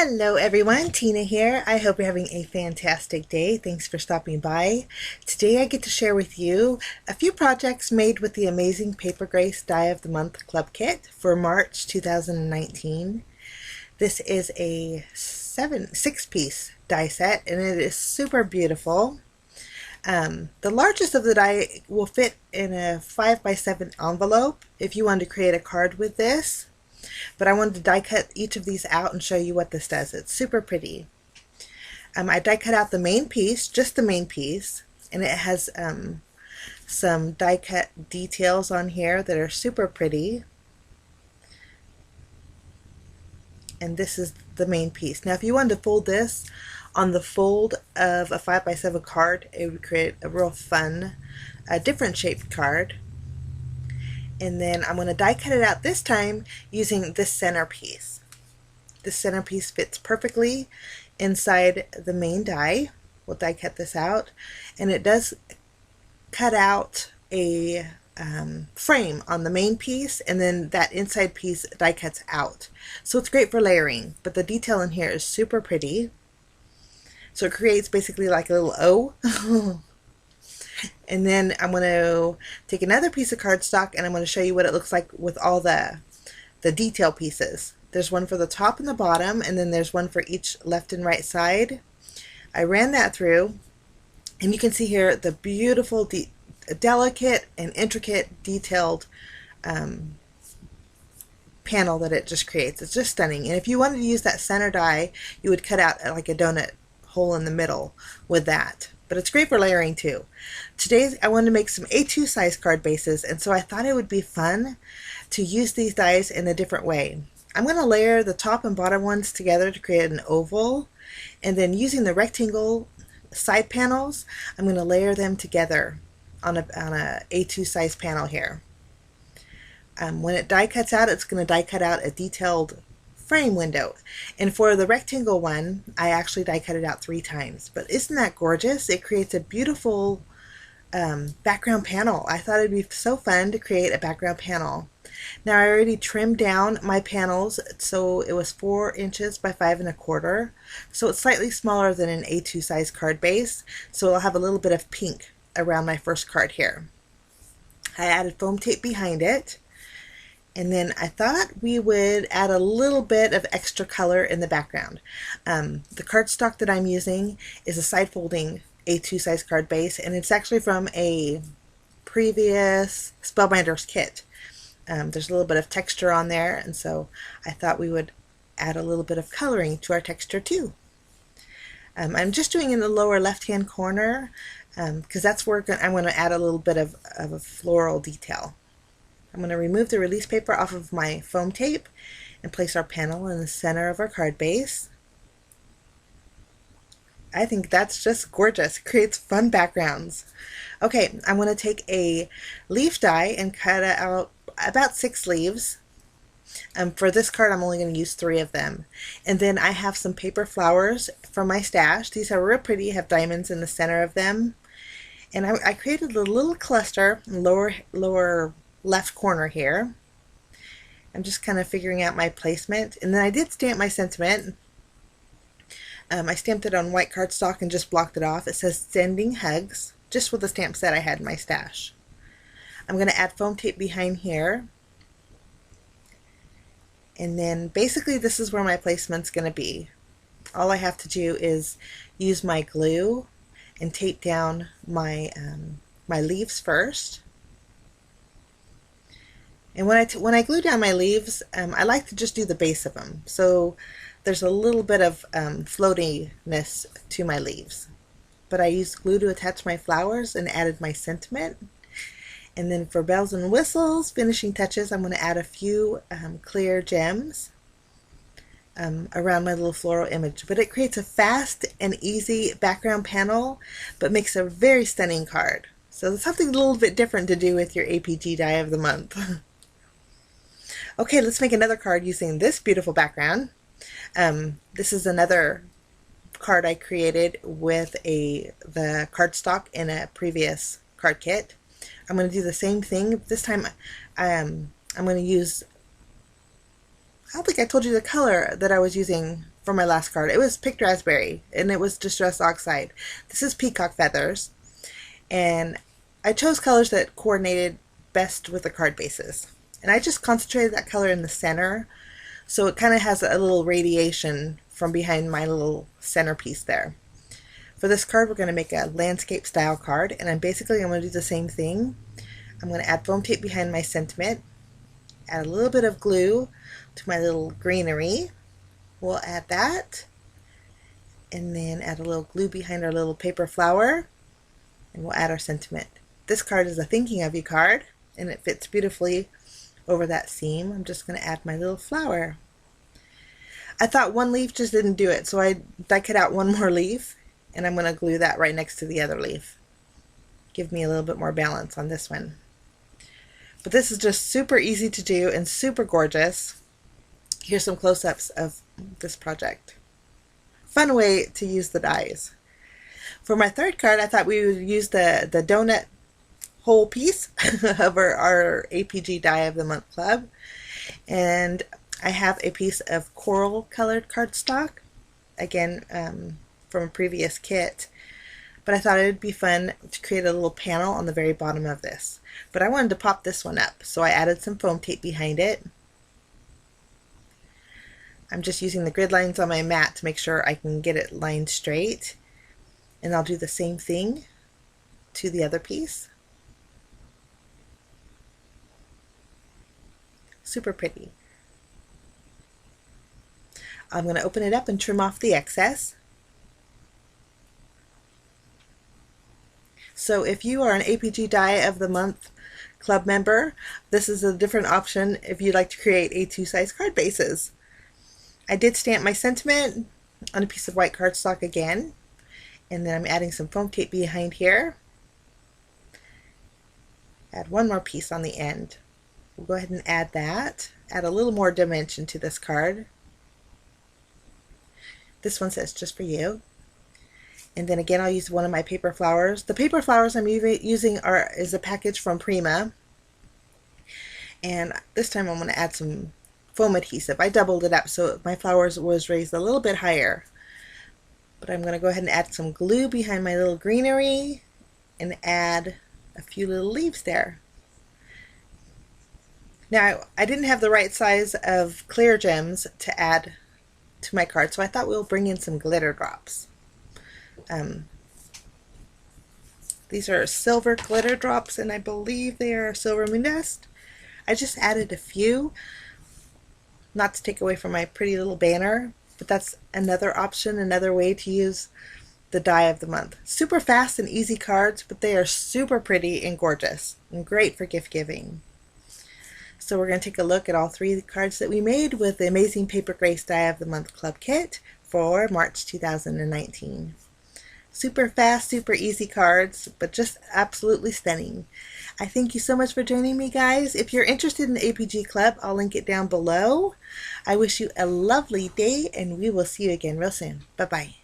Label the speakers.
Speaker 1: Hello everyone, Tina here. I hope you're having a fantastic day. Thanks for stopping by. Today I get to share with you a few projects made with the amazing Paper Grace Die of the Month Club Kit for March 2019. This is a six-piece die set and it is super beautiful. The largest of the die will fit in a 5x7 envelope if you want to create a card with this. But I wanted to die cut each of these out and show you what this does. It's super pretty. I die cut out the main piece, just the main piece, and it has some die cut details on here that are super pretty. And this is the main piece. Now if you wanted to fold this on the fold of a 5x7 card, it would create a real fun, different shaped card. And then I'm going to die cut it out this time using this centerpiece. This centerpiece fits perfectly inside the main die. We'll die cut this out, and it does cut out a frame on the main piece, and then that inside piece die cuts out. So it's great for layering, but the detail in here is super pretty. So it creates basically like a little O. And then I'm going to take another piece of cardstock and I'm going to show you what it looks like with all the detail pieces. There's one for the top and the bottom, and then there's one for each left and right side. I ran that through, and you can see here the beautiful, delicate and intricate detailed panel that it just creates. It's just stunning. And if you wanted to use that center die, you would cut out like a donut hole in the middle with that. But it's great for layering too. Today I wanted to make some A2 size card bases, and so I thought it would be fun to use these dies in a different way. I'm going to layer the top and bottom ones together to create an oval, and then using the rectangle side panels, I'm going to layer them together on a A2 size panel here. When it die cuts out, it's going to die cut out a detailed frame window, and for the rectangle one I actually die cut it out 3 times. But isn't that gorgeous? It creates a beautiful background panel. I thought it'd be so fun to create a background panel. Now I already trimmed down my panels, so it was 4 inches by 5 1/4, so it's slightly smaller than an A2 size card base, so I'll have a little bit of pink around my first card here. I added foam tape behind it. And then I thought we would add a little bit of extra color in the background. The cardstock that I'm using is a side folding A2 size card base, and it's actually from a previous Spellbinders kit. There's a little bit of texture on there, and so I thought we would add a little bit of coloring to our texture too. I'm just doing in the lower left hand corner because that's where I'm going to add a little bit of a floral detail. I'm going to remove the release paper off of my foam tape and place our panel in the center of our card base. I think that's just gorgeous. It creates fun backgrounds. Okay, I'm going to take a leaf die and cut out about 6 leaves. For this card I'm only going to use 3 of them. And then I have some paper flowers from my stash. These are real pretty, have diamonds in the center of them. And I created a little cluster in the lower left corner here. I'm just kind of figuring out my placement, and then I did stamp my sentiment. I stamped it on white cardstock and just blocked it off. It says sending hugs, just with the stamp set I had in my stash. I'm going to add foam tape behind here, and then basically this is where my placement's going to be. All I have to do is use my glue and tape down my my leaves first. And when I glue down my leaves, I like to just do the base of them. So there's a little bit of floatiness to my leaves. But I used glue to attach my flowers and added my sentiment. And then for bells and whistles, finishing touches, I'm going to add a few clear gems around my little floral image. But it creates a fast and easy background panel, but makes a very stunning card. So it's something a little bit different to do with your APG die of the month. Okay, let's make another card using this beautiful background. This is another card I created with the cardstock in a previous card kit. I'm going to do the same thing. This time I'm going to use, I don't think I told you the color that I was using for my last card. It was picked raspberry, and it was distress oxide. This is peacock feathers, and I chose colors that coordinated best with the card bases. And I just concentrated that color in the center, so it kind of has a little radiation from behind my little centerpiece there. For this card, we're going to make a landscape style card, and I'm going to do the same thing. I'm going to add foam tape behind my sentiment, add a little bit of glue to my little greenery. We'll add that, and then add a little glue behind our little paper flower, and we'll add our sentiment. This card is a thinking of you card, and it fits beautifully over that seam. I'm just going to add my little flower. I thought one leaf just didn't do it, so I cut out one more leaf, and I'm going to glue that right next to the other leaf. Give me a little bit more balance on this one. But this is just super easy to do and super gorgeous. Here's some close-ups of this project. Fun way to use the dies. For my third card, I thought we would use the donut whole piece of our APG Die of the Month Club. And I have a piece of coral colored cardstock, again from a previous kit, but I thought it would be fun to create a little panel on the very bottom of this. But I wanted to pop this one up, so I added some foam tape behind it. I'm just using the grid lines on my mat to make sure I can get it lined straight, and I'll do the same thing to the other piece. Super pretty. I'm going to open it up and trim off the excess. So if you are an APG Die of the Month Club member, this is a different option if you'd like to create A2 size card bases. I did stamp my sentiment on a piece of white cardstock again, and then I'm adding some foam tape behind here. Add one more piece on the end. We'll go ahead and add that. Add a little more dimension to this card. This one says just for you. And then again, I'll use one of my paper flowers. The paper flowers I'm using is a package from Prima. And this time I'm going to add some foam adhesive. I doubled it up so my flowers was raised a little bit higher. But I'm going to go ahead and add some glue behind my little greenery and add a few little leaves there. Now, I didn't have the right size of clear gems to add to my card, so I thought we'll bring in some glitter drops. These are silver glitter drops, and I believe they are silver moon dust. I just added a few, not to take away from my pretty little banner, but that's another option, another way to use the Die of the Month. Super fast and easy cards, but they are super pretty and gorgeous and great for gift giving. So we're going to take a look at all three cards that we made with the amazing Paper Grace Die of the Month Club kit for March 2019. Super fast, super easy cards, but just absolutely stunning. I thank you so much for joining me, guys. If you're interested in the APG Club, I'll link it down below. I wish you a lovely day, and we will see you again real soon. Bye-bye.